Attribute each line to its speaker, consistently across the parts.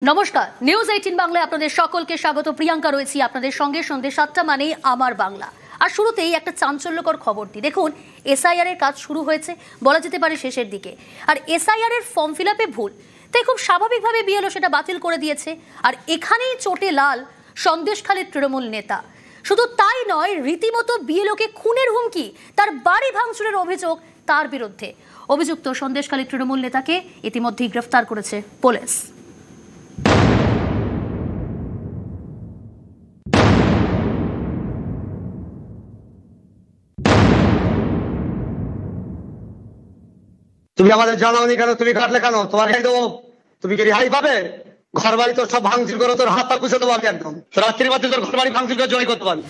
Speaker 1: নমস্কার, নিউজ 18 বাংলায় আপনাদের সকলকে স্বাগত। প্রিয়াঙ্কা রয়েছি আপনাদের সঙ্গে সন্ধ্যে 7টা মানেই আমার বাংলা। আর শুরুতেই একটা চাঞ্চল্যকর খবর দিই। দেখুন, এসআইআর এর কাজ শুরু হয়েছে, বলা যেতে পারে শেষের দিকে। আর এসআইআর এর ফর্ম ফিল আপে ভুল, তাই খুব স্বাভাবিকভাবে বিএলও সেটা বাতিল করে দিয়েছে। আর এখানেই চোটে লাল সন্দেশখালীর তৃণমূল নেতা। শুধু তাই নয়, রীতিমতো বিএলওকে খুনের হুমকি, তার বাড়ি ভাঙচুরের অভিযোগ তার বিরুদ্ধে। অভিযুক্ত সন্দেশখালীর তৃণমূল নেতাকে ইতিমধ্যেই গ্রেফতার করেছে পুলিশ।
Speaker 2: তুমি আমাদের জানাওনি কেন? তুমি কাটলে কেন? তোমার গাড়ি দেবো? তুমি কি রেহাই পাবে? ঘর বাড়ি তোর সব ভাঙচুর করে তোর হাত পা কুচে দেবো আমি একদম। রাত্রির মধ্যে তোর ঘর বাড়ি ভাঙচুর করে জয় করতে পারবি।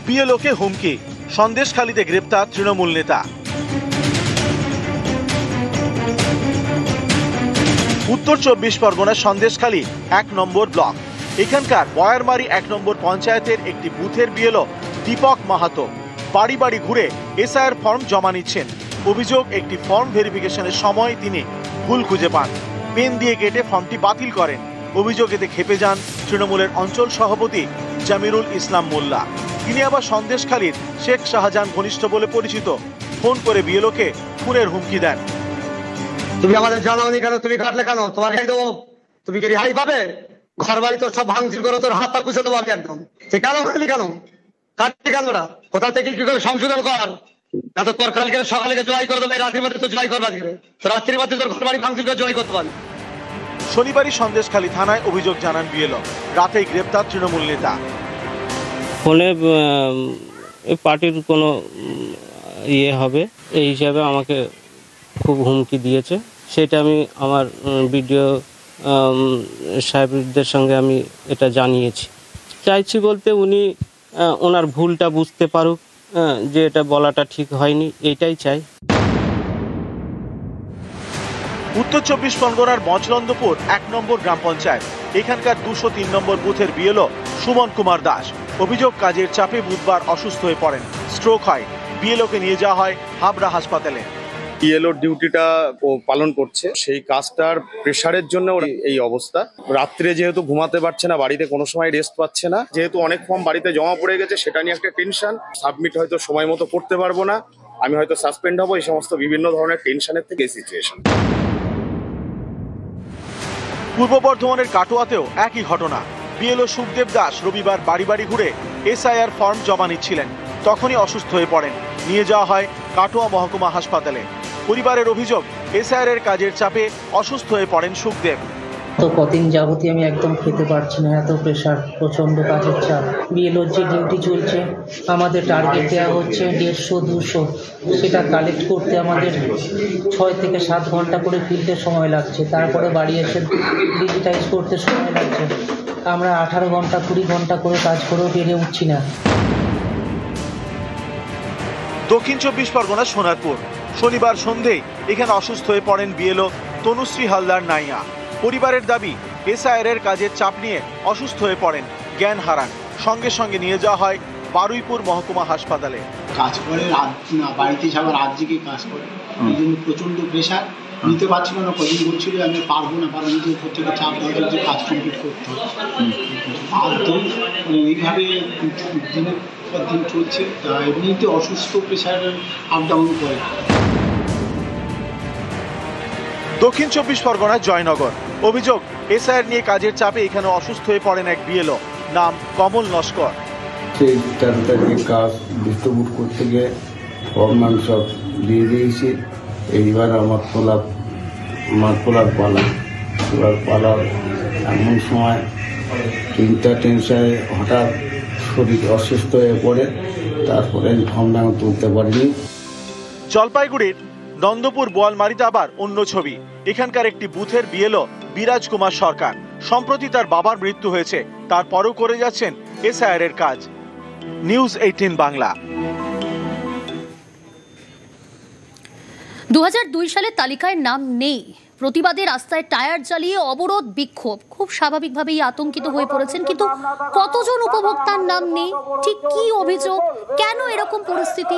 Speaker 3: বিএলওকে হুমকি, সন্দেশখালীতে গ্রেপ্তার তৃণমূল নেতা। উত্তর 24 পরগনার সন্দেশখালী 1 নম্বর ব্লক। এখানকার বয়ারমারি 1 নম্বর পঞ্চায়েতের একটি বুথের বিএলও দীপক মাহাতো বাড়ি বাড়ি ঘুরে এসআইআর ফর্ম জমা নিচ্ছেন। অভিযোগ, একটি ফর্ম ভেরিফিকেশনের সময় তিনি ভুল খুঁজে পান, পেন দিয়ে কেটে ফর্মটি বাতিল করেন। অভিযোগ, এতে ক্ষেপে যান তৃণমূলের অঞ্চল সভাপতি জামিরুল ইসলাম মোল্লা। তিনি আবার সন্দেশখালীর শেখ শাহজাহান ঘনিষ্ঠ বলে পরিচিত। ফোন করে বিএলওকে খুনের হুমকি দেন।
Speaker 2: তুমি আমাদের জানাওনি কেন? তুমি কাটলে কেন? তোমার গাড়ি দেবো? তুমি কি রেহাই পাবে? ঘর বাড়ি তোর সব ভাঙচুর করে তোর হাত পা কুচে দেবো আমি একদম। সে কেন করলি কেন? কাটলি কেন? ওরা কোথা থেকে কি করে সংশোধন কর? না তো তোর কালকে সকালে জয় করে দেবে, রাত্রির মধ্যে তো জয় করবা। রাত্রির মধ্যে তোর ঘর বাড়ি ভাঙচুর করে জয় করতে পারবি।
Speaker 3: শনিবারই সন্দেশখালী থানায় অভিযোগ জানান বিএলও। রাতেই গ্রেপ্তার তৃণমূল নেতা।
Speaker 4: ফোনে পার্টির কোনো ইয়ে হবে এই হিসাবে আমাকে খুব হুমকি দিয়েছে। সেটা আমি আমার বিডিও সাহেবদের সঙ্গে আমি এটা জানিয়েছি। চাইছি বলতে উনি ওনার ভুলটা বুঝতে পারুক, যে এটা বলাটা ঠিক হয়নি, এইটাই চাই।
Speaker 3: উত্তর 24 পরগনার মচলন্দপুর 1 নম্বর গ্রাম পঞ্চায়েত। এখানকার 203 নম্বর বুথের বিএলও সুমন কুমার দাস। অভিযোগ, কাজের চাপে বুধবার অসুস্থ হয়ে পড়েন, স্ট্রোক হয়। বিএলওকে নিয়ে যাওয়া হয় হাবড়া হাসপাতালে।
Speaker 5: বিএলওর ডিউটিটা ও পালন করছে, সেই কাজটার প্রেশারের জন্য এই অবস্থা। রাত্রে যেহেতু ঘুমাতে পারছে না, বাড়িতে কোনো সময় রেস্ট পাচ্ছে না, যেহেতু অনেক ফর্ম বাড়িতে জমা পড়ে গেছে, সেটা নিয়ে একটা টেনশন। সাবমিট হয়তো সময় মতো করতে পারবো না, আমি হয়তো সাসপেন্ড হবো, এই সমস্ত বিভিন্ন ধরনের টেনশনের থেকে এই সিচুয়েশন।
Speaker 3: পূর্ব বর্ধমানের কাটোয়াতেও একই ঘটনা। বিএলও সুখদেব দাস রবিবার বাড়ি বাড়ি ঘুরে এসআইআর ফর্ম জমা নিচ্ছিলেন, তখনই অসুস্থ হয়ে পড়েন। নিয়ে যাওয়া হয় কাটোয়া মহকুমা হাসপাতালে। পরিবারের অভিযোগ, এসআইআর এর কাজের চাপে অসুস্থ হয়ে পড়েন সুখদেব।
Speaker 6: তো কদিন যাবতীয় আমি একদম খেতে পারছি না, এত প্রেশার, প্রচন্ড কাজের চাপ। বিএলওর যে ডিউটি চলছে, আমাদের টার্গেট দেওয়া হচ্ছে 150-200, সেটা কালেক্ট করতে আমাদের 6 থেকে 7 ঘন্টা করে ফিরতে সময় লাগছে। তারপরে বাড়ি এসে ডিজিটাইজ করতে সময় লাগছে। আমরা 18 ঘন্টা 20 ঘন্টা করে কাজ করেও পেরে উঠছি না।
Speaker 3: দক্ষিণ 24 পরগনার সোনারপুর। শনিবার সন্ধেয় এখানে অসুস্থ হয়ে পড়েন বিএলও তনুশ্রী হালদার নাইয়া। পরিবারের দাবি, এসআইআর এর কাজের চাপ নিয়ে অসুস্থ হয়ে পড়েন, জ্ঞান হারান। সঙ্গে সঙ্গে নিয়ে যাওয়া হয় বারুইপুর মহকুমা হাসপাতালে।
Speaker 7: কাজ করে বাড়িতে এসে আবার রাত জেগে কাজ করে, এই জন্য প্রচন্ড প্রেশার নিতে পারছিল না। কদিন বলছিল আমি পারবো না, কারণ নিজের উপর থেকে চাপ দেওয়া যে কাজ কমপ্লিট করতে হবে। আর তো এইভাবে দিনের পর দিন চলছে। এমনিতে অসুস্থ, প্রেশার আপ ডাউন করে।
Speaker 3: দক্ষিণ 24 পরগনার জয়নগর। অভিযোগ, এসআইআর নিয়ে কাজের চাপে এখানে অসুস্থ হয়ে পড়েন এক বিএলও, নাম কমল নস্কর।
Speaker 8: সেই তাড়াতাড়ি কাজ ডিস্ট্রিবিউট করতে গিয়ে ফর্ম সব দিয়ে দিয়েছি। এইবার আমার তোলার পালা এমন সময় চিন্তা টেনশনে হঠাৎ শরীর অসুস্থ হয়ে পড়ে, তারপরে ফর্মটা আমি তুলতে পারিনি।
Speaker 3: জলপাইগুড়ির নন্দপুর বোয়ালমারিতে আবার অন্য ছবি। এখানকার একটি বুথের বিএলও বিরাজ কুমার সরকার। সম্প্রতি তার বাবার মৃত্যু হয়েছে, তারপরও করে যাচ্ছেন এসআইআর এর কাজ। নিউজ 18 বাংলা।
Speaker 1: 2002 সালে তালিকায় নাম নেই প্রতিবাদে রাস্তায় টায়ার জ্বালিয়ে অবরোধ বিক্ষোভ, খুব স্বাভাবিকভাবেই আতঙ্কিত হয়ে পড়েছেন। কিন্তু কতজন উপভোক্তার নাম নেই, ঠিক কি অভিযোগ, কেন এরকম পরিস্থিতি,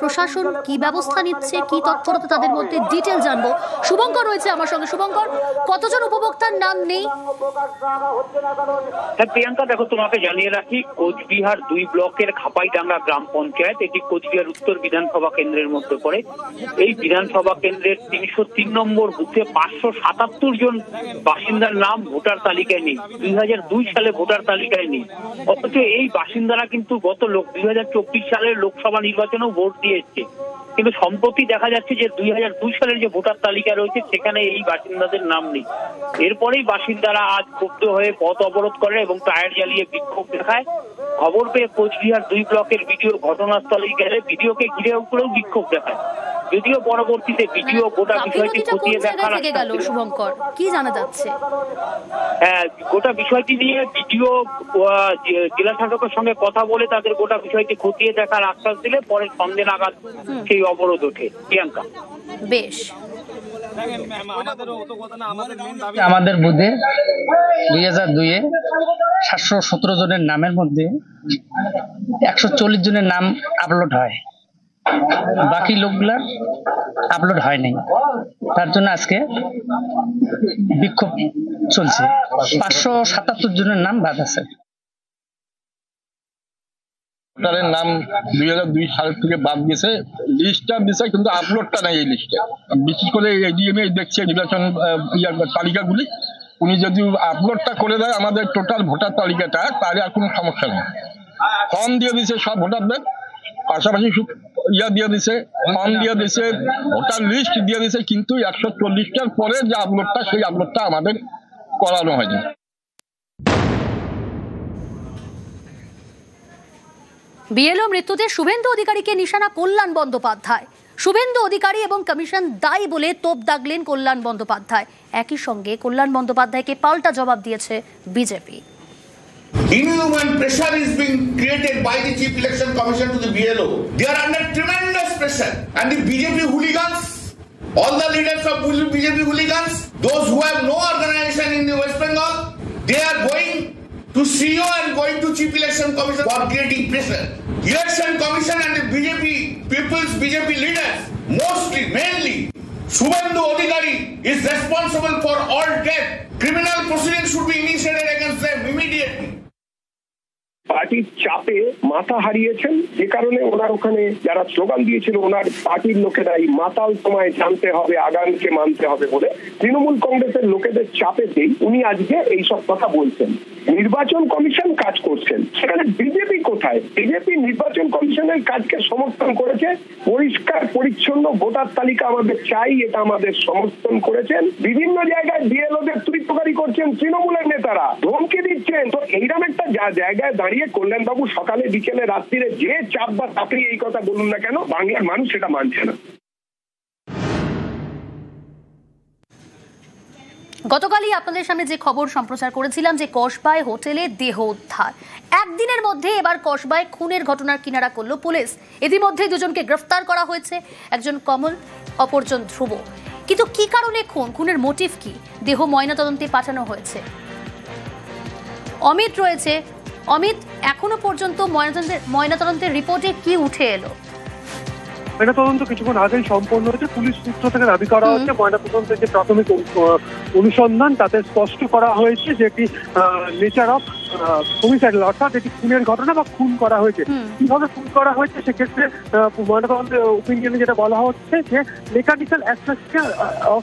Speaker 1: প্রশাসন কি ব্যবস্থা নিচ্ছে, কি তৎপরতা তাদের মধ্যে, ডিটেল জানবো। শুভঙ্কর রয়েছে আমার সঙ্গে। শুভঙ্কর, কতজন উপভোক্তার নাম নেই?
Speaker 9: প্রিয়াঙ্কা, দেখো তোমাকে জানিয়ে রাখি, কোচবিহার 2 ব্লকের খাপাইডাঙ্গা গ্রাম পঞ্চায়েত, এটি কোচবিহার উত্তর বিধানসভা কেন্দ্রের মধ্যে পড়ে। এই বিধানসভা কেন্দ্রের 303 নম্বর বুথে 577 জন বাসিন্দার নাম ভোটার তালিকায় নেই। 2002 সালে ভোটার তালিকায় নেই, অথচ এই বাসিন্দারা কিন্তু গত 2024 সালের লোকসভা নির্বাচনেও ভোট দিয়ে এসছে। কিন্তু সম্প্রতি দেখা যাচ্ছে যে 2002 সালের যে ভোটার তালিকা রয়েছে সেখানে এই বাসিন্দাদের নাম নেই। এরপরেই বাসিন্দারা আজ ক্ষুব্ধ হয়ে পথ অবরোধ করে এবং টায়ার জ্বালিয়ে বিক্ষোভ দেখায়। খবর পেয়ে কোচবিহার 2 ব্লকের বিডিও ঘটনাস্থলে গেলে বিডিওকে ঘিরে করেও বিক্ষোভ দেখায়। যদিও পরবর্তীতে বিডিও গোটা বিষয়টি খতিয়ে দেখার
Speaker 1: শুভঙ্কর, কি জানা যাচ্ছে?
Speaker 9: গোটা বিষয়টি নিয়ে বিডিও জেলা শাসকের সঙ্গে কথা বলে তাদের গোটা বিষয়টি খতিয়ে দেখার আশ্বাস দিলে পরে সন্ধ্যে নাগাদ সেই অবরোধ ওঠে। প্রিয়াঙ্কা,
Speaker 1: বেশ।
Speaker 10: আমাদের বুথে 2002-এ 717 জনের নামের মধ্যে 140 জনের নাম আপলোড হয়, বাকি লোকগুলার আপলোড হয় নাই। তার জন্য আজকে বিক্ষোভ চলছে। 577 জনের নাম বাদ আছে।
Speaker 11: ভোটারের নাম 2002 সাল থেকে বাদ দিয়েছে, লিস্টটা দিয়েছে কিন্তু আপলোডটা নাই এই লিস্টে। বিশেষ করে এডিএমএ দেখছে নির্বাচন তালিকাগুলি, উনি যদি আপলোডটা করে দেয় আমাদের টোটাল ভোটার তালিকাটা, তাহলে আর কোনো সমস্যা নেই। ফর্ম দিয়ে দিছে সব ভোটারদের, পাশাপাশি দিয়ে দিছে, ফর্ম দিয়ে দিছে, ভোটার লিস্ট দিয়ে দিছে, কিন্তু 140টার পরে যে আপলোডটা, সেই আপলোডটা আমাদের করানো হয়নি।
Speaker 1: বিএলও মৃত্যুতে শুভেন্দু অধিকারীকে নিশানা কল্যাণ বন্দ্যোপাধ্যায়। শুভেন্দু অধিকারী এবং কমিশন দায়ী বলে তোপ দাগলেন কল্যাণ বন্দ্যোপাধ্যায়। একই সঙ্গে কল্যাণ বন্দ্যোপাধ্যায়কে পাল্টা জবাব দিয়েছে BJP.
Speaker 12: Inhuman pressure is being created by the Chief Election Commission to the BLO. They are under tremendous pressure. And the BJP hooligans, all the leaders of BJP hooligans, those who have no organization in the West Bengal, they are going to CEO and going to Chief Election Commission for creating pressure. Election Commission and the BJP leaders, mostly, mainly, Shubhendu Adhikari is responsible for all death. Criminal proceedings should be initiated against them immediately.
Speaker 13: পার্টির চাপে মাথা হারিয়েছেন, যে কারণে ওনার ওখানে যারা slogan দিয়েছিল ওনার পার্টির লোকেরাই মাতাল তোমায় জানতে হবে, আগামীকে মানতে হবে বলে, তৃণমূল কংগ্রেসের লোকেদের চাপেতেই উনি আজকে এইসব কথা বলছেন। নির্বাচন কমিশন কাজ করছেন, সেখানে বিজেপি কোথায়? বিজেপি নির্বাচন কমিশনের কাজকে সমর্থন করেছে। পরিষ্কার পরিচ্ছন্ন ভোটার তালিকা আমাদের চাই, এটা আমাদের সমর্থন করেছেন। বিভিন্ন জায়গায় বিএলওদের তুরিতকারী করছেন তৃণমূলের নেতারা, ধমকি দিচ্ছেন। তো এইরকম একটা জায়গায় দাঁড়িয়ে কল্যাণবাবু সকালে বিকেলে রাত্রিরে যে চাপ বা চাকরি এই কথা বলুন না কেন, বাংলার মানুষ সেটা মানছে না।
Speaker 1: গতকালই আপনাদের সামনে যে খবর সম্প্রচার করেছিলাম যে কসবায় হোটেলে দেহ উদ্ধার, একদিনের মধ্যে এবার কসবায় খুনের ঘটনার কিনারা করল পুলিশ। ইতিমধ্যে দুজনকে গ্রেফতার করা হয়েছে, একজন কমল, অপরজন ধ্রুব। কিন্তু কি কারণে খুনের মোটিভ কি? দেহ ময়নাতদন্তে পাঠানো হয়েছে। অমিত রয়েছে। অমিত, এখনো পর্যন্ত ময়নাতদন্তের রিপোর্টে কি উঠে এলো?
Speaker 14: ময়নাতদন্ত কিছুক্ষণ আগেই সম্পন্ন হয়েছে। পুলিশ সূত্র থেকে দাবি করা হচ্ছে ময়নাতদন্তের যে প্রাথমিক অনুসন্ধান তাতে স্পষ্ট করা হয়েছে যে একটি নেচার অফ হোমিসাইড, অর্থাৎ এটি খুনের ঘটনা বা খুন করা হয়েছে। কিভাবে খুন করা হয়েছে সেক্ষেত্রে ময়নাতদন্তের ওপিনিয়নে যেটা বলা হচ্ছে যে মেকানিক্যাল অ্যাসফিক্সিয়া অফ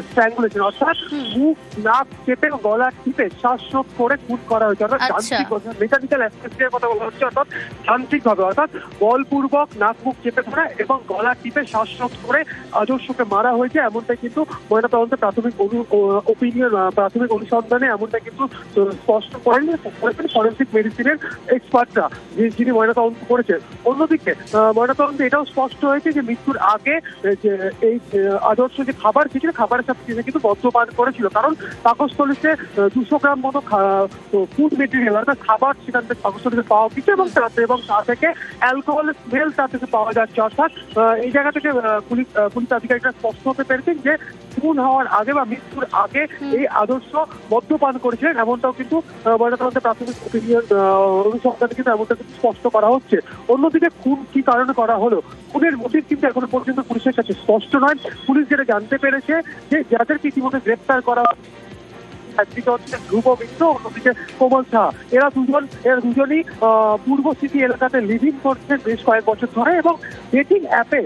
Speaker 14: স্ট্র্যাঙ্গুলেশন, অর্থাৎ মুখ নাক চেপে গলা টিপে শ্বাসরোধ করে খুন করা হয়েছে। অর্থাৎ যান্ত্রিক মেকানিক্যাল অ্যাসফিক্সিয়ার কথা বলা হচ্ছে, অর্থাৎ যান্ত্রিকভাবে, অর্থাৎ বলপূর্বক নাক মুখ চেপে ধরা এবং গলা টিপে শ্বাসরোধ করে আদর্শকে মারা হয়েছে, এমনটাই কিন্তু ময়নাতদন্তের প্রাথমিক প্রাথমিক অনুসন্ধানে এমনটা কিন্তু স্পষ্ট করেছেন ফরেনসিক মেডিসিনের এক্সপার্টরা যিনি ময়নাতদন্ত করেছেন। অন্যদিকে ময়নাতদন্তে এটাও স্পষ্ট হয়েছে যে মৃত্যুর আগে যে এই আদর্শ যে খাবার খেয়েছিল, খাবারের সাথে কিন্তু মদ্যপান করেছিল, কারণ পাকস্থলীতে 200 গ্রাম মতো ফুড মেটেরিয়াল অর্থাৎ খাবার সেখান থেকে পাকস্থলীতে পাওয়া গেছে এবং তা থেকে অ্যালকোহলের স্মেল তা থেকে পাওয়া যাচ্ছে, অর্থাৎ এই জায়গা থেকে পুলিশ আধিকারিকরা স্পষ্ট হতে পেরেছেন যে খুন হওয়ার আগে বা মৃত্যুর আগে এই আদর্শ মদ্যপান করেছিলেন, এমনটাও কিন্তু ময়নাতদন্তের প্রাথমিক অনুসন্ধানে কিন্তু এমনটা কিন্তু স্পষ্ট করা হচ্ছে। অন্যদিকে খুন কি কারণে করা হলো, খুনের মোটিভ কিন্তু এখনো পর্যন্ত পুলিশের কাছে স্পষ্ট নয়। পুলিশ যেটা জানতে পেরেছে যে যাদেরকে ইতিমধ্যে গ্রেপ্তার করা একদিকে হচ্ছে ধ্রুব মিত্র, অন্যদিকে কোমল সাহা। এরা দুজনই পূর্ব সিটি এলাকাতে লিভিং করছেন বেশ কয়েক বছর ধরে এবং ডেটিং অ্যাপে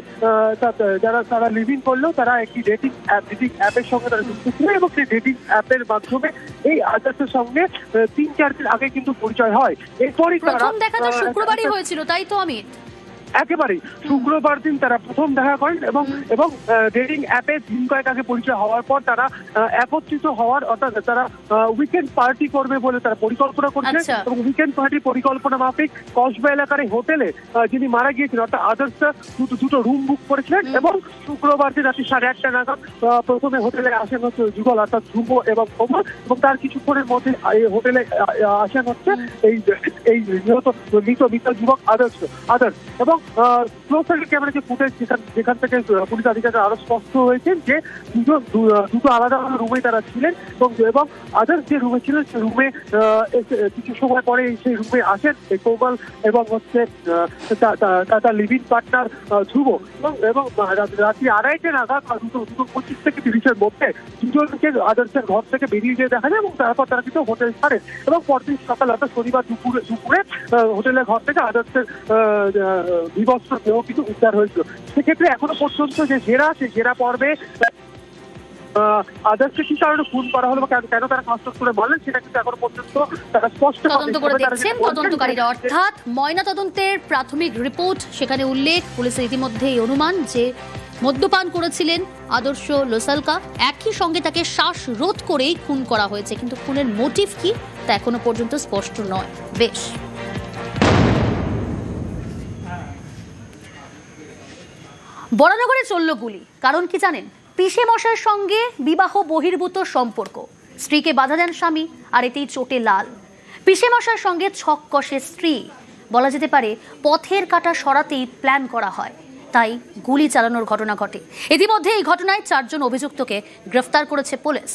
Speaker 14: তারা লিভিং করলেও তারা একটি ডেটিং অ্যাপের সঙ্গে তারা যুক্ত ছিল এবং সেই ডেটিং অ্যাপের মাধ্যমে এই আদার্সের সঙ্গে 3-4 দিন আগে কিন্তু পরিচয় হয়। এরপরই
Speaker 1: প্রথম দেখা তো শুক্রবারই হয়েছিল, তাই তো? আমি
Speaker 14: একেবারেই শুক্রবার দিন তারা প্রথম দেখা করেন এবং ডেটিং অ্যাপে দিন কয়েক আগে পরিচয় হওয়ার পর তারা একত্রিত হওয়ার, অর্থাৎ তারা উইকেন্ড পার্টি করবে বলে তারা পরিকল্পনা করছে এবং উইকেন্ড পার্টি পরিকল্পনা মাফিক কসবা এলাকার হোটেলে যিনি মারা গিয়েছিলেন অর্থাৎ আদার্স দুটো রুম বুক করেছিলেন এবং শুক্রবার দিন রাত্রি 1:30 নাগাদ প্রথমে হোটেলে আসেন হচ্ছে যুগল অর্থাৎ ধ্রুব এবং কোমল এবং তার কিছুক্ষণের মধ্যে এই হোটেলে আসেন হচ্ছে এই মৃত যুবক আদার্স এবং ক্লোজ সার্কিট ক্যামেরা যে ফুটেজ যেখান থেকে পুলিশ আধিকারিকরা আরো স্পষ্ট হয়েছেন যে দুটো আলাদা আলাদা রুমে তারা ছিলেন এবং আদার্স যে রুমে ছিলেন সেই রুমে কিছু সময় পরে সেই রুমে আসেন কোমল এবং হচ্ছে তার লিভিং পার্টনার ধ্রুব এবং রাত্রি 2:30 নাগাদ 2:25 থেকে 30-এর মধ্যে দুজনকে আদার্সের ঘর থেকে বেরিয়ে যেয়ে দেখা যায় এবং তারপর তারা কিন্তু হোটেল ছাড়েন এবং পরদিন সকাল অর্থাৎ শনিবার দুপুরে হোটেলের ঘর থেকে আদার্সের বিবস্ত্র দেহ কিন্তু উদ্ধার হয়েছিল। সেক্ষেত্রে এখনো পর্যন্ত যে জেরা পর্বে আদার্সকে কি কারণে খুন করা হলো বা কেন তারা কাজ করে বলেন সেটা কিন্তু এখনো পর্যন্ত তারা স্পষ্ট
Speaker 1: তদন্ত করে দেখছেন তদন্তকারীরা। অর্থাৎ ময়না তদন্তের প্রাথমিক রিপোর্ট, সেখানে উল্লেখ পুলিশের ইতিমধ্যেই অনুমান যে মদ্যপান করেছিলেন আদর্শ লোসালকা, একই সঙ্গে তাকে শ্বাসরোধ করেই খুন করা হয়েছে, কিন্তু খুনের মোটিভ কি তা এখনো পর্যন্ত স্পষ্ট নয়। বেশ, বরানগরে চলল গুলি, কারণ কি জানেন? পিসে মশাইয়ের সঙ্গে বিবাহ বহির্ভূত সম্পর্ক, স্ত্রীকে বাধা দেন স্বামী আর এতেই চোটে লাল। পিসে মশাইয়ের সঙ্গে ছক কষে স্ত্রী, বলা যেতে পারে পথের কাঁটা সরাতেই প্ল্যান করা হয়, তাই গুলি চালানোর ঘটনা ঘটে। ইতিমধ্যে এই ঘটনায় 4 জন অভিযুক্তকে গ্রেফতার করেছে পুলিশ।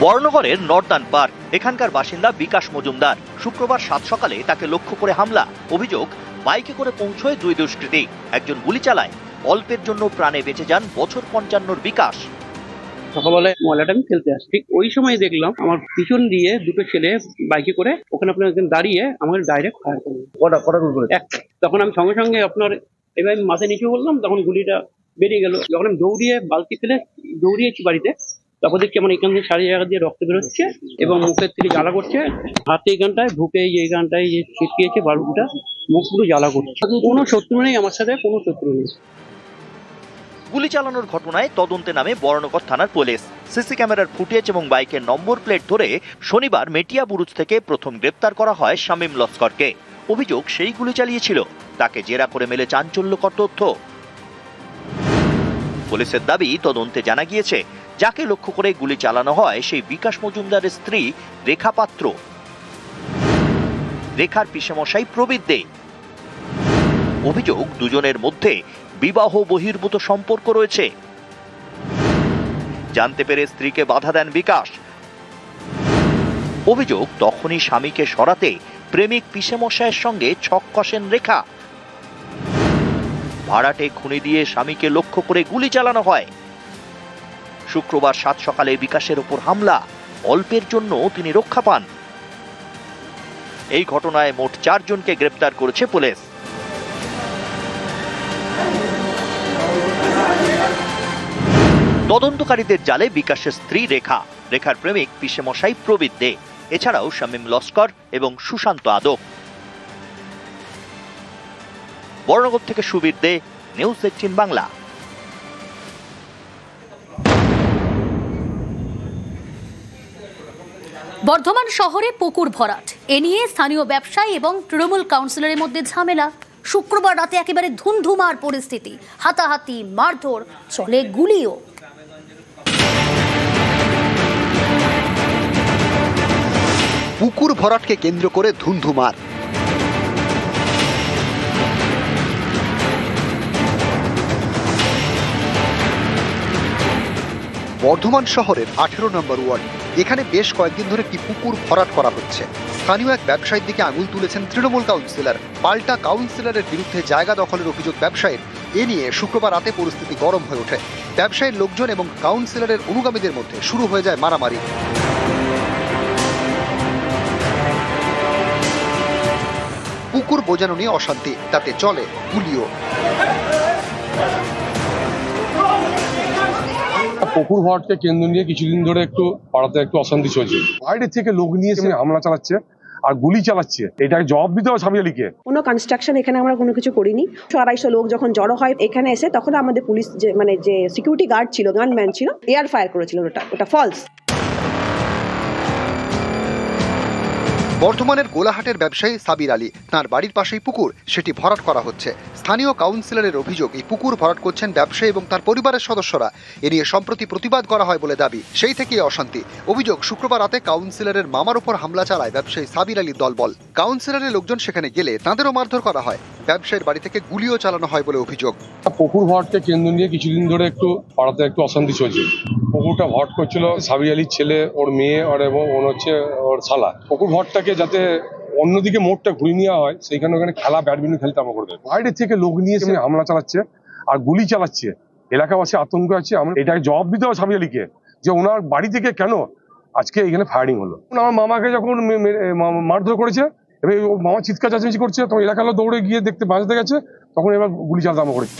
Speaker 15: বর্ণগরের নর্দান পার্ক, এখানকার বাসিন্দা বিকাশ মজুমদার। শুক্রবার 7 সকালে তাকে লক্ষ্য করে হামলা। অভিযোগ, বাইকে করে পৌঁছয় 2 দুষ্কৃতী, একজন গুলি চালায়। অল্পের জন্য প্রাণে বেঁচে যান বছর 55 বিকাশ।
Speaker 16: সকালবেলায় ময়লাটা আমি ফেলতে আসি, ঠিক ওই সময় দেখলাম আমার পিছন দিয়ে দুটো ছেলে বাইকে করে ওখানে আপনার একজন দাঁড়িয়ে আমাকে ডাইরেক্ট ফায়ার করলো। কটা গুলি করে? তখন আমি সঙ্গে সঙ্গে আপনার এবার মাথায় নিচু বললাম, তখন গুলিটা বেরিয়ে গেল। যখন আমি দৌড়িয়ে বালতি ফেলে দৌড়িয়েছি বাড়িতে, তারপর দেখছি আমার এখান থেকে 4 জায়গা দিয়ে রক্ত বেরোচ্ছে এবং মুখের থেকে জ্বালা করছে, হাতে এইখানটায় বুকে এইখানটায় যে ছিটকিয়েছে বালুটা, মুখ পুরো জ্বালা করছে। কোনো শত্রু নেই আমার সাথে, কোনো শত্রু নেই।
Speaker 15: গুলি চালানোর ঘটনায় তদন্তে নামে বরানগর থানার পুলিশ। সিসি ক্যামেরার ফুটেজ এবং বাইকের নম্বর প্লেট ধরে শনিবার মেটিয়া বুরুজ থেকে প্রথম গ্রেপ্তার করা হয় শামীম লস্করকে। অভিযোগ, সেই গুলি চালিয়েছিল। তাকে জেরা করে মেলে চাঞ্চল্যকর তথ্য। পুলিশের দাবি, তদন্তে জানা গিয়েছে যাকে লক্ষ্য করে গুলি চালানো হয় সেই বিকাশ মজুমদারের স্ত্রী রেখা পাত্র। রেখার পিসেমশাই প্রবীর দে। অভিযোগ, দুজনের মধ্যে বিবাহ বহির্ভূত সম্পর্ক রয়েছে। জানতে পেরে স্ত্রীকে বাধা দেন বিকাশ। অভিযোগ, তখনই স্বামীকে সরাতে প্রেমিক পিসেমশাইয়ের সঙ্গে ছক কষেন রেখা। ভাড়াটে খুনি দিয়ে স্বামীকে লক্ষ্য করে গুলি চালানো হয়। শুক্রবার 7 সকালে বিকাশের উপর হামলা, অল্পের জন্য তিনি রক্ষা পান। এই ঘটনায় মোট 4 জনকে গ্রেপ্তার করেছে পুলিশ। তদন্তকারীদের জালে বিকাশের স্ত্রী রেখা, রেখার প্রেমিক পিসেমশাই প্রবীর দে, এছাড়াও শামীম লস্কর এবং সুশান্ত আদক। বর্ণগর থেকে সুবীর দে, নিউজ 18 বাংলা।
Speaker 1: বর্ধমান শহরে পুকুর ভরাট, এ নিয়ে স্থানীয় ব্যবসায়ী এবং তৃণমূল কাউন্সিলরের মধ্যে ঝামেলা। শুক্রবার রাতে একেবারে ধুমধুমার পরিস্থিতি, হাতাহাতি, মারধর, চলে গুলিও।
Speaker 17: পুকুর ভরাটকে কেন্দ্র করে ধুন্ধুমার। বর্ধমান শহরের 18 নম্বর ওয়ার্ড, এখানে বেশ কয়েকদিন ধরে একটি পুকুর ভরাট করা হচ্ছে। স্থানীয় এক ব্যবসায়ীর দিকে আঙুল তুলেছেন তৃণমূল কাউন্সিলর। পাল্টা কাউন্সিলরের বিরুদ্ধে জায়গা দখলের অভিযোগ ব্যবসায়ীর। এ নিয়ে শুক্রবার রাতে পরিস্থিতি গরম হয়ে ওঠে। ব্যবসায়ীর লোকজন এবং কাউন্সিলরের অনুগামীদের মধ্যে শুরু হয়ে যায় মারামারি। পুকুর বোঝানো নিয়ে অশান্তি, তাতে চলে গুলিও।
Speaker 18: পুকুর ভরাটকে কেন্দ্র নিয়ে কিছুদিন ধরে একটু পাড়াতে একটু অশান্তি চলছে। বাইরে থেকে লোক নিয়ে এসে হামলা চালাচ্ছে আর গুলি চালাচ্ছে। এটাকে জবাব দিতে হবে স্বামী আলীকে।
Speaker 19: কোনো কনস্ট্রাকশন এখানে আমরা কোনো কিছু করিনি। 250 লোক যখন জড়ো হয় এখানে এসে, তখন আমাদের পুলিশ যে সিকিউরিটি গার্ড ছিল, গানম্যান ছিল, এয়ার ফায়ার করেছিল। ওটা ফলস।
Speaker 17: বর্ধমানের গোলাহাটের ব্যবসায়ী সাবির আলী, তাঁর বাড়ির পাশেই পুকুর, সেটি ভরাট করা হচ্ছে। স্থানীয় কাউন্সিলরের অভিযোগ, এই পুকুর ভরাট করছেন ব্যবসায়ী এবং তার পরিবারের সদস্যরা। এ নিয়ে সম্প্রতি প্রতিবাদ করা হয় বলে দাবি। সেই থেকেই অশান্তি। অভিযোগ, শুক্রবার রাতে কাউন্সিলরের মামার উপর হামলা চালায় ব্যবসায়ী সাবির আলীর দলবল। কাউন্সিলরের লোকজন সেখানে গেলে তাঁদেরও মারধর করা হয়। ব্যবসায়ীর বাড়ি থেকে গুলিও চালানো হয় বলে অভিযোগ।
Speaker 18: পুকুর ভরাটকে কেন্দ্র নিয়ে কিছুদিন ধরে একটু পাড়াতে একটু অশান্তি চলছে। পুকুরটা ভরাট করছিল সাবির আলীর ছেলে, ওর মেয়ে, আর এবং হচ্ছে ওর শালা। পুকুর ভরাটটাকে যাতে অন্যদিকে মোড়টা ঘুরিয়ে নেওয়া হয়, সেইখানে ওখানে খেলা, ব্যাডমিন্টন খেলতে আমরা করে দেবো। বাইরে থেকে লোক নিয়ে এসে হামলা চালাচ্ছে আর গুলি চালাচ্ছে। এলাকাবাসী আতঙ্ক আছে। আমরা এটাকে জবাব দিতে হবে স্বামী আলীকে, যে ওনার বাড়ি থেকে কেন আজকে এখানে ফায়ারিং হলো। আমার মামাকে যখন মারধর করেছে, এবার মামা চিৎকার চাচামেচি করছে, তখন এলাকার লোক দৌড়ে গিয়ে বাঁচাতে গেছে, তখন এবার গুলি চালাতে আমরা করেছি।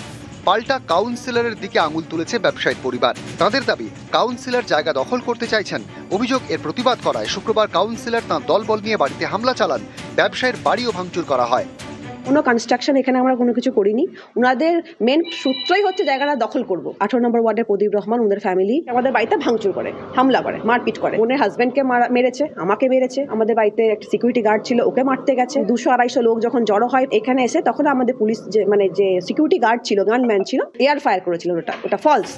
Speaker 17: পাল্টা কাউন্সিলরের দিকে আঙুল তুলেছে ব্যবসায়ীর পরিবার। তাদের দাবি, কাউন্সিলর জায়গা দখল করতে চাইছেন। অভিযোগ, এর প্রতিবাদ করায় শুক্রবার কাউন্সিলর তাঁর দলবল নিয়ে বাড়িতে হামলা চালান। ব্যবসায়ীর বাড়িও ভাঙচুর করা হয়।
Speaker 19: কোনো কনস্ট্রাকশন এখানে আমরা কোনো কিছু করিনি। ওনাদের মেন সূত্রই হচ্ছে জায়গাটা দখল করব। 18 নম্বর ওয়ার্ডের প্রদীপ রহমান, ওদের ফ্যামিলি আমাদের বাড়িতে ভাঙচুর করে, হামলা করে, মারপিট করে। ওনার হাজবেন্ডকে মেরেছে, আমাকে মেরেছে। আমাদের বাড়িতে একটা সিকিউরিটি গার্ড ছিল, ওকে মারতে গেছে। 200-250 লোক যখন জড়ো হয় এখানে এসে, তখন আমাদের পুলিশ যে সিকিউরিটি গার্ড ছিল, গানম্যান ছিল, এয়ার ফায়ার করেছিল। ওটা ফলস।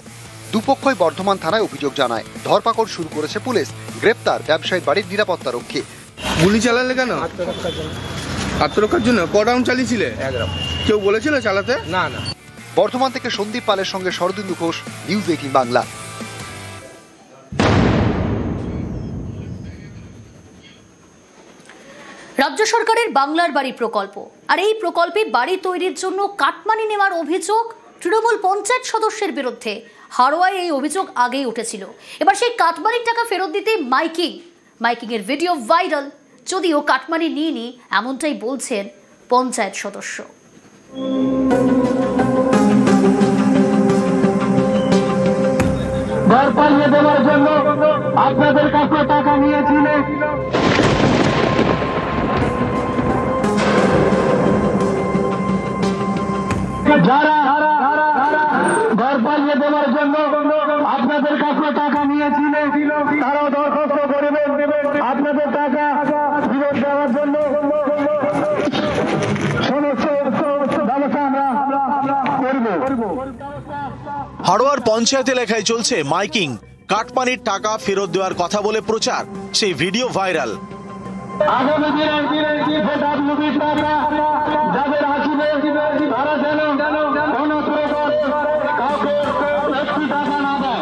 Speaker 17: দুপক্ষই বর্ধমান থানায় অভিযোগ জানায়। ধরপাকড় শুরু করেছে পুলিশ। গ্রেপ্তার ব্যবসায়ীর বাড়ির নিরাপত্তা রক্ষী।
Speaker 20: গুলি চালালে কেন? আত্মরক্ষার জন্য। ক রাউন্ড চালিয়েছিলে? 1 রাউন্ড। কেউ বলেছিল চালাতে? না।
Speaker 17: বর্ধমান থেকে সন্দীপ পালের সঙ্গে শরদিন্দু ঘোষ, নিউজ 18 বাংলা।
Speaker 1: রাজ্য সরকারের বাংলার বাড়ি প্রকল্প, আর এই প্রকল্পে বাড়ি তৈরির জন্য কাটমানি নেওয়ার অভিযোগ তৃণমূল পঞ্চায়েত সদস্যের বিরুদ্ধে। হাড়োয়ায় এই অভিযোগ আগেই উঠেছিল। এবার সেই কাটমানির টাকা ফেরত দিতে মাইকিং এর ভিডিও ভাইরাল। যদিও কাটমানি নিয়ে এমনটাই বলছেন পঞ্চায়েত সদস্য।
Speaker 21: ঘর পাইয়ে দেওয়ার জন্য আপনাদের কাছে টাকা নিয়েছিল। যারা ঘর পাইয়ে দেওয়ার জন্য আপনাদের কাছে টাকা নিয়েছিল, তারাও দরখাস্ত করবেন আপনাদের টাকা ফেরত দেওয়ার জন্য। সমস্ত ব্যবস্থা আমরা করব।
Speaker 3: হাড়োয়ার পঞ্চায়েত এলাকায় চলছে মাইকিং। কাটমানির টাকা ফেরত দেওয়ার কথা বলে প্রচার। সেই ভিডিও ভাইরাল।
Speaker 21: আগামী দিনে ভোটাভুটির টাকা যাদের আসবে, তারা যেন কোন প্রকার কাউকে একটি টাকা না দেয়।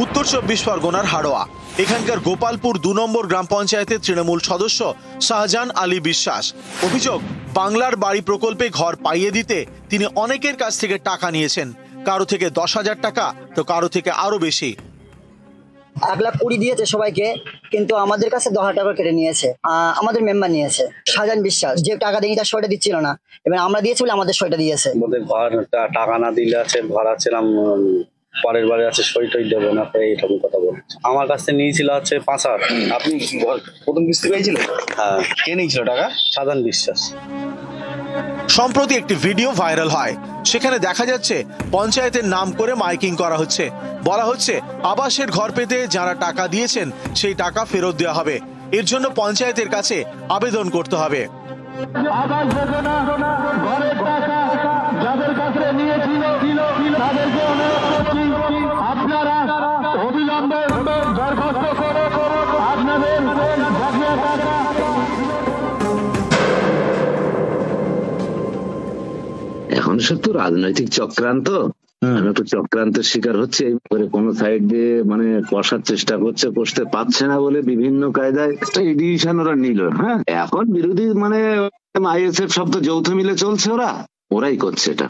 Speaker 3: উত্তর 24 পরগনার হাড়োয়া। এখানকার গোপালপুর 2 নম্বর গ্রাম পঞ্চায়েতের তৃণমূল সদস্য শাহজাহান আলী বিশ্বাস। অভিযোগ, বাংলার বাড়ি প্রকল্পে ঘর পাইয়ে দিতে তিনি অনেকের কাছ থেকে টাকা নিয়েছেন। কারো থেকে 10,000 টাকা, তো কারো থেকে আরো বেশি।
Speaker 22: 1,20,000 দিয়েছে সবাইকে, কিন্তু আমাদের কাছে 10,000 টাকা কেটে নিয়েছে। আমাদের মেম্বার নিয়েছে শাহজাহান বিশ্বাস, যে টাকা দেয়নি তার 100টা দিচ্ছিল না। এবার আমরা দিয়েছি বলে আমাদের 100টা দিয়েছে।
Speaker 23: ঘর টাকা না দিলে আছে, ভাড়া ছিলাম, পরের বারে আছে সই টই দেবো না, এইরকম কথা বলছে। আমার কাছ থেকে নিয়েছিল হচ্ছে 5,000।
Speaker 5: আপনি প্রথম কিস্তি পেয়েছিলেন?
Speaker 23: হ্যাঁ।
Speaker 5: কে নিয়েছিল টাকা?
Speaker 23: শাহজাহান বিশ্বাস।
Speaker 3: সম্প্রতি একটি ভিডিও ভাইরাল হয়। সেখানে দেখা যাচ্ছে পঞ্চায়েতের নাম করে মাইকিং করা হচ্ছে। বলা হচ্ছে আবাসের ঘর পেতে যারা টাকা দিয়েছেন সেই টাকা ফেরত দেওয়া হবে। এর জন্য পঞ্চায়েতের কাছে আবেদন করতে হবে।
Speaker 21: আবাস যোজনা ঘরের টাকা যাদের কাছে নিয়েছিল তাদেরকে অনুরোধ করছি, আপনারা অবিলম্বে দরখাস্ত করে
Speaker 2: সব তো রাজনৈতিক চক্রান্ত, একটা চক্রান্তের শিকার হচ্ছে। কোনো সাইড দিয়ে মানে কষার চেষ্টা করছে, কষতে পারছে না বলে বিভিন্ন কায়দায় একটা ডিসিশন ওরা নিল। হ্যাঁ, এখন বিরোধী মানে আইএসএফ সব তো যৌথ মিলে চলছে, ওরাই করছে এটা।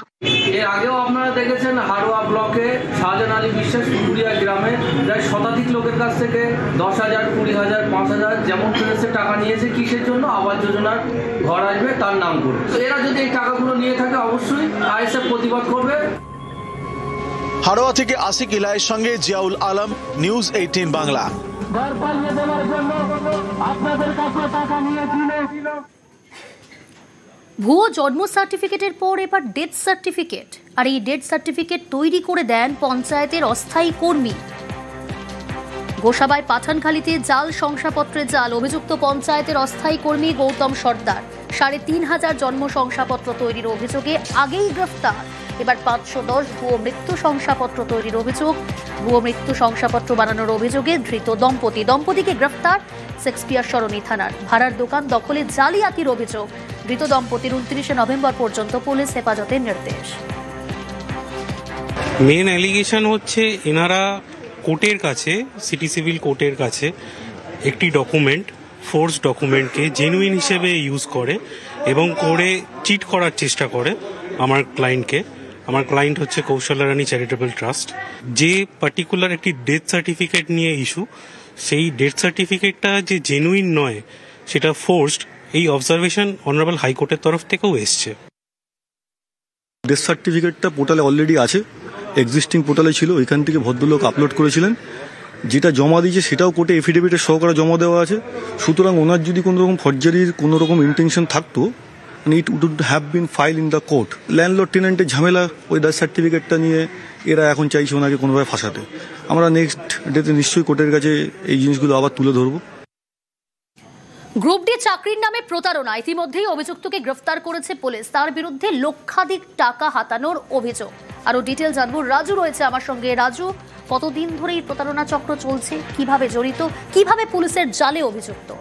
Speaker 4: এর আগেও আপনারা দেখেছেন হারোয়া ব্লকে শাহজাহান আলী বিশ্বাস পুকুরিয়া গ্রামে প্রায় শতাধিক লোকের কাছ থেকে 10,000, 20,000, 5,000 যেমন পেরেছে টাকা নিয়েছে। কিসের জন্য? আবাস যোজনার ঘর আসবে তার নাম করে। তো এরা যদি এই টাকাগুলো নিয়ে থাকে অবশ্যই আইএসএফ প্রতিবাদ করবে।
Speaker 3: হাড়োয়া থেকে আসিক ইলাইয়ের সঙ্গে জিয়াউল আলম, নিউজ 18 বাংলা।
Speaker 1: ভুয়ো জন্ম সার্টিফিকেটের পর এবার ডেথ সার্টিফিকেট, আর এই ডেথ সার্টিফিকেট তৈরি করে দেন পঞ্চায়েতের অস্থায়ী কর্মী। গোসাবায় পাঠানখালীতে জাল শংসাপত্রের জাল, অভিযুক্ত পঞ্চায়েতের অস্থায়ী কর্মী গৌতম সর্দার। 3,500 জন্ম শংসাপত্র তৈরির অভিযোগে আগেই গ্রেফতার। এবার 510 ভুয়ো মৃত্যু শংসাপত্র তৈরির অভিযোগ। ভুয়ো মৃত্যু শংসাপত্র বানানোর অভিযোগে ধৃত দম্পতিকে গ্রেফতার শেক্সপিয়ার সরণি থানার। ভাড়ার দোকান দখলে জালিয়াতির অভিযোগ। ধৃত দম্পতির 29 নভেম্বর পর্যন্ত পুলিশ হেফাজতের নির্দেশ।
Speaker 6: মেন অ্যালিগেশন হচ্ছে এনারা কোর্টের কাছে, সিটি সিভিল কোর্টের কাছে একটি ডকুমেন্ট, ফোর্স ডকুমেন্টকে জেনুইন হিসেবে ইউজ করে এবং করে চিট করার চেষ্টা করে আমার ক্লায়েন্টকে। আমার ক্লায়েন্ট হচ্ছে কৌশল্যা রানী চ্যারিটেবল ট্রাস্ট। যে পার্টিকুলার একটি ডেথ সার্টিফিকেট নিয়ে ইস্যু, সেই ডেথ সার্টিফিকেটটা যে জেনুইন নয় সেটা ফোর্সড, এই অবজারভেশন অনারেবল হাইকোর্টের তরফ থেকেও এসছে।
Speaker 24: ডেথ সার্টিফিকেটটা পোর্টালে অলরেডি আছে, এক্সিস্টিং পোর্টালে ছিল, ওইখান থেকে ভদ্রলোক আপলোড করেছিলেন। যেটা জমা দিয়েছে সেটাও কোর্টে এফিডেভিটের সহকারে জমা দেওয়া আছে। সুতরাং ওনার যদি কোনো রকম ফর্জারির কোনো রকম ইন্টেনশন থাকতো, it would have been file in the court. Landlord টেনেন্টের ঝামেলা ওই ডেথ সার্টিফিকেটটা নিয়ে এরা এখন চাইছে ওনাকে কোনোভাবে ফাঁসাতে। আমরা নেক্সট ডেতে নিশ্চয়ই কোর্টের কাছে এই জিনিসগুলো আবার তুলে ধরবো।
Speaker 1: গ্রুপ ডি চাকরির নামে প্রতারণা, ইতিমধ্যেই অভিযুক্তকে গ্রেফতার করেছে পুলিশ। তার বিরুদ্ধে লক্ষাধিক টাকা হাতানোর অভিযোগ। আরো ডিটেল জানবো, রাজু রয়েছে আমার সঙ্গে। রাজু, কতদিন ধরে এই প্রতারণা চক্র চলছে, কিভাবে জড়িত, কিভাবে পুলিশের জালে অভিযুক্ত?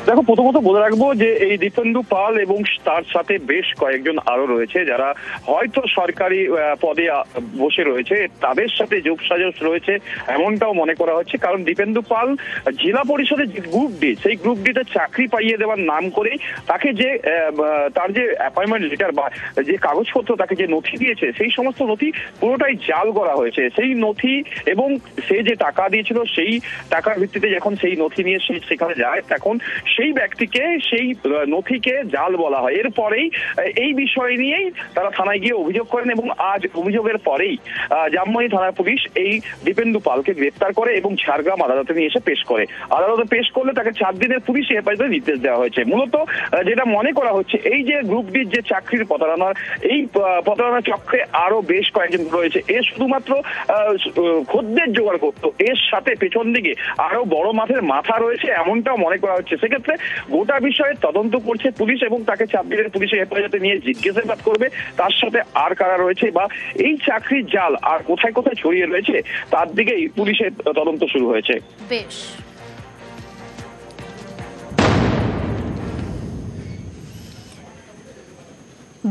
Speaker 25: দেখো, প্রথমত বলে রাখবো যে এই দীপেন্দু পাল এবং তার সাথে বেশ কয়েকজন আরো রয়েছে যারা হয়তো সরকারি পদে বসে রয়েছে, তাদের সাথে যোগসাজশ রয়েছে এমনটাও মনে করা হচ্ছে। কারণ দীপেন্দু পাল জেলা পরিষদের যে গ্রুপ ডি, সেই গ্রুপ ডিতে চাকরি পাইয়ে দেওয়ার নাম করেই তাকে যে তার যে অ্যাপয়েন্টমেন্ট লেটার বা যে কাগজপত্র তাকে যে নথি দিয়েছে, সেই সমস্ত নথি পুরোটাই জাল করা হয়েছে। সেই নথি এবং সে যে টাকা দিয়েছিল, সেই টাকার ভিত্তিতে যখন সেই নথি নিয়ে সে সেখানে যায়, তখন সেই ব্যক্তিকে, সেই নথিকে জাল বলা হয়। এরপরেই এই বিষয় নিয়েই তারা থানায় গিয়ে অভিযোগ করেন এবং আজ অভিযোগের পরেই জামমনি থানার পুলিশ এই দীপেন্দু পালকে গ্রেফতার করে এবং ঝাড়গ্রাম আদালতে নিয়ে এসে পেশ করে। আদালতে পেশ করলে তাকে 4 দিনের পুলিশি হেফাজতের নির্দেশ দেওয়া হয়েছে। মূলত যেটা মনে করা হচ্ছে, এই যে গ্রুপ ডির যে চাকরির প্রতারণার, এই প্রতারণা চক্রে আরো বেশ কয়েকজন রয়েছে। এ শুধুমাত্র খদ্দের জোগাড় করতো, এর সাথে পেছন দিকে আরো বড় মাঠের মাথা রয়েছে এমনটাও মনে করা হচ্ছে। সেক্ষেত্রে গোটা বিষয়ে তদন্ত করছে পুলিশ এবং তাকে 4 দিনের পুলিশে হেফাজতে নিয়ে জিজ্ঞাসাবাদ করবে। তার সাথে আর কারা রয়েছে বা এই চাকরির জাল আর কোথায় কোথায় ছড়িয়ে রয়েছে, তার দিকেই পুলিশের তদন্ত শুরু হয়েছে।
Speaker 1: বেশ,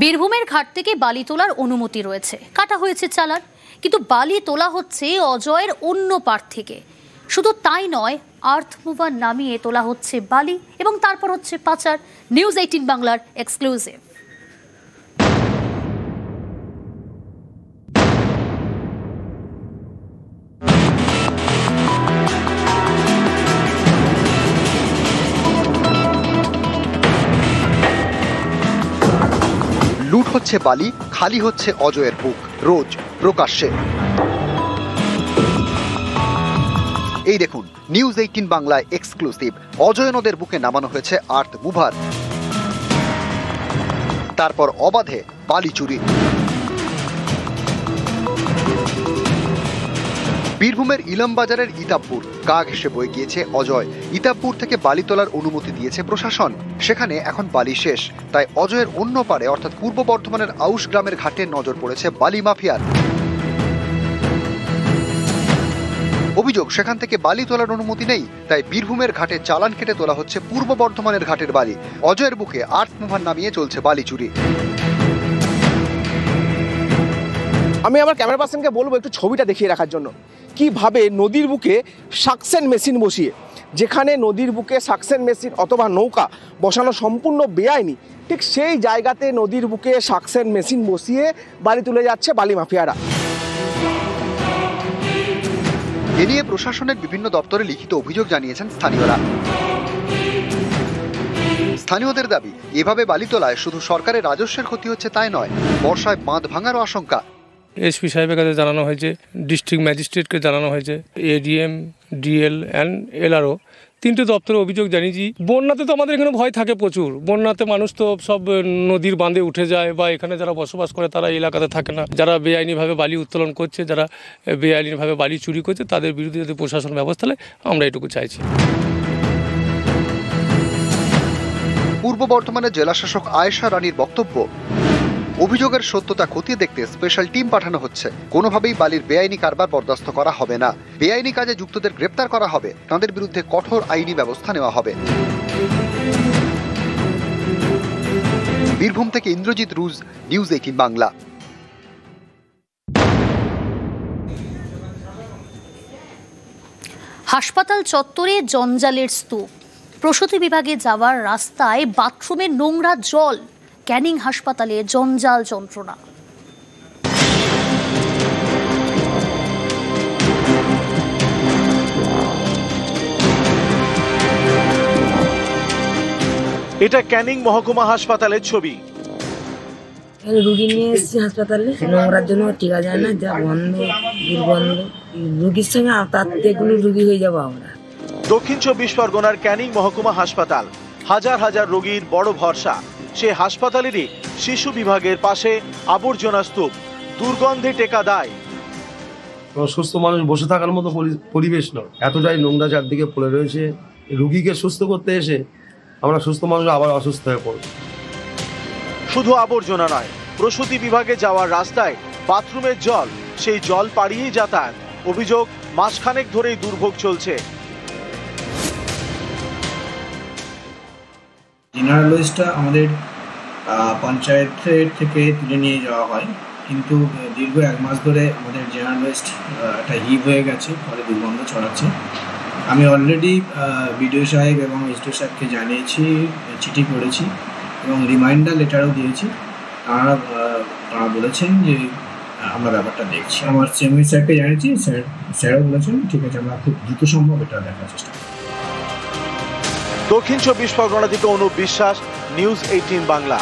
Speaker 1: বীরভূমের ঘাট থেকে বালি তোলার অনুমতি রয়েছে, কাটা হয়েছে চালান, কিন্তু বালি তোলা হচ্ছে অজয়ের অন্য পার থেকে। শুধু তাই নয়, আর্থ মুভার নামিয়ে তোলা হচ্ছে বালি এবং তারপর হচ্ছে পাচার। নিউজ 18 বাংলার এক্সক্লুসিভ।
Speaker 17: লুট হচ্ছে বালি, খালি হচ্ছে অজয়ের বুক, রোজ প্রকাশ্যে। এই দেখুন, নিউজ 18 বাংলায় এক্সক্লুসিভ। অজয় নদের বুকে নামানো হয়েছে আর্থ মুভার, তারপর অবাধে বালি চুরি। বীরভূমের ইলামবাজারের ইতাবপুর গা ঘেঁষে বয়ে গিয়েছে অজয়। ইতাবপুর থেকে বালি তোলার অনুমতি দিয়েছে প্রশাসন, সেখানে এখন বালি শেষ। তাই অজয়ের অন্য পারে অর্থাৎ পূর্ব বর্ধমানের আউশ গ্রামের ঘাটে নজর পড়েছে বালি মাফিয়ার। অভিযোগ, সেখান থেকে বালি তোলার অনুমতি নেই, তাই বীরভূমের ঘাটে চালান কেটে তোলা হচ্ছে পূর্ব বর্ধমানের ঘাটের বালি। অজয়ের বুকে আর্থ মুভার নামিয়ে চলছে বালি চুরি।
Speaker 7: আমি আমার ক্যামেরা পার্সনকে বলবো একটু ছবিটা দেখিয়ে রাখার জন্য, কিভাবে নদীর বুকে সাকশন মেশিন বসিয়ে, যেখানে নদীর বুকে সাকশন মেশিন অথবা নৌকা বসানো সম্পূর্ণ বেআইনি, ঠিক সেই জায়গাতে নদীর বুকে সাকশন মেশিন বসিয়ে বালি তুলে যাচ্ছে বালি মাফিয়ারা।
Speaker 17: এ নিয়ে প্রশাসনের বিভিন্ন দপ্তরে লিখিত অভিযোগ জানিয়েছেন স্থানীয়রা। স্থানীয়দের দাবি, এভাবে বালি তোলায় শুধু সরকারের রাজস্বের ক্ষতি হচ্ছে তাই নয়, বর্ষায় বাঁধ ভাঙারও আশঙ্কা।
Speaker 8: এসপি সাহেবের কাছে জানানো হয়েছে, ডিস্ট্রিক্ট ম্যাজিস্ট্রেটকে জানানো হয়েছে, এডিএম, ডিএল অ্যান্ড এলআরও, 3টে দপ্তরে অভিযোগ জানিয়েছি। বন্যাতে তো আমাদের এখানে ভয় থাকে প্রচুর, বন্যাতে মানুষ তো সব নদীর বাঁধে উঠে যায়, বা এখানে যারা বসবাস করে তারা এলাকাতে থাকে না। যারা বেআইনিভাবে বালি উত্তোলন করছে, যারা বেআইনিভাবে বালি চুরি করছে, তাদের বিরুদ্ধে যদি প্রশাসন ব্যবস্থা নেয়, আমরা এটুকু চাইছি।
Speaker 17: পূর্ব বর্ধমানের জেলাশাসক আয়েশা রানীর বক্তব্য, অভিযোগের সত্যতা খতিয়ে দেখতে স্পেশাল টিম পাঠানো হচ্ছে। কোনোভাবেই বালির বেআইনি কারবার বরদাস্ত করা হবে না। বেআইনি কাজে যুক্তদের গ্রেপ্তার করা হবে, তাদের বিরুদ্ধে কঠোর আইনি ব্যবস্থা নেওয়া হবে। বীরভূম থেকে ইন্দ্রজিৎ রুজ, নিউজ 18 বাংলা।
Speaker 1: হাসপাতাল চত্বরে জঞ্জালের স্তূপ, প্রসূতি বিভাগে যাওয়ার রাস্তায় বাথরুমে নোংরা জল, ক্যানিং হাসপাতালে জঞ্জাল যন্ত্রণা।
Speaker 3: এটা ক্যানিং মহকুমা হাসপাতালের ছবি।
Speaker 9: রুগী নিয়ে এসেছি হাসপাতালে, নোংরার জন্য টিকা যায় না, যা বন্ধ দুর্গন্ধ, রুগীর সঙ্গে তার থেকে রুগী হয়ে যাবো আমরা।
Speaker 3: দক্ষিণ 24 পরগনার ক্যানিং মহকুমা হাসপাতাল হাজার হাজার রোগীর বড় ভরসা। সে হাসপাতালেরই শিশু বিভাগের পাশে আবর্জনা স্তূপ, দুর্গন্ধে টেকা দায়।
Speaker 10: সুস্থ মানুষ বসে থাকার মতো পরিবেশ নয়, এতটাই নোংরা চারদিকে পড়ে রয়েছে। রুগীকে সুস্থ করতে এসে আমরা সুস্থ মানুষ আবার অসুস্থ হয়ে পড়ব।
Speaker 3: শুধু আবর্জনা নয়, প্রসূতি বিভাগে যাওয়ার রাস্তায় বাথরুমের জল, সেই জল পাড়িয়েই যাতায়াত। অভিযোগ, মাসখানেক ধরেই দুর্ভোগ চলছে।
Speaker 11: জেনারেল ওয়েস্টটা আমাদের পঞ্চায়েতের থেকে তুলে নিয়ে যাওয়া হয়, কিন্তু দীর্ঘ 1 মাস ধরে আমাদের জেনারেল ওয়েস্ট একটা হিপ হয়ে গেছে, ফলে দুর্গন্ধ ছড়াচ্ছে। আমি অলরেডি বিডিও সাহেব এবং এসডিও সাহেবকে জানিয়েছি, চিঠি করেছি এবং রিমাইন্ডার লেটারও দিয়েছি। তারা বলেছেন যে আমরা ব্যাপারটা দেখছি। আমার চেয়ারম্যান স্যারকে জানিয়েছি, স্যারও বলেছেন ঠিক আছে, আমরা খুব দ্রুত সম্ভব এটা দেখার চেষ্টা করব।
Speaker 3: দক্ষিণ 24 পরগনা থেকে অনুপ বিশ্বাস, নিউজ 18 বাংলা।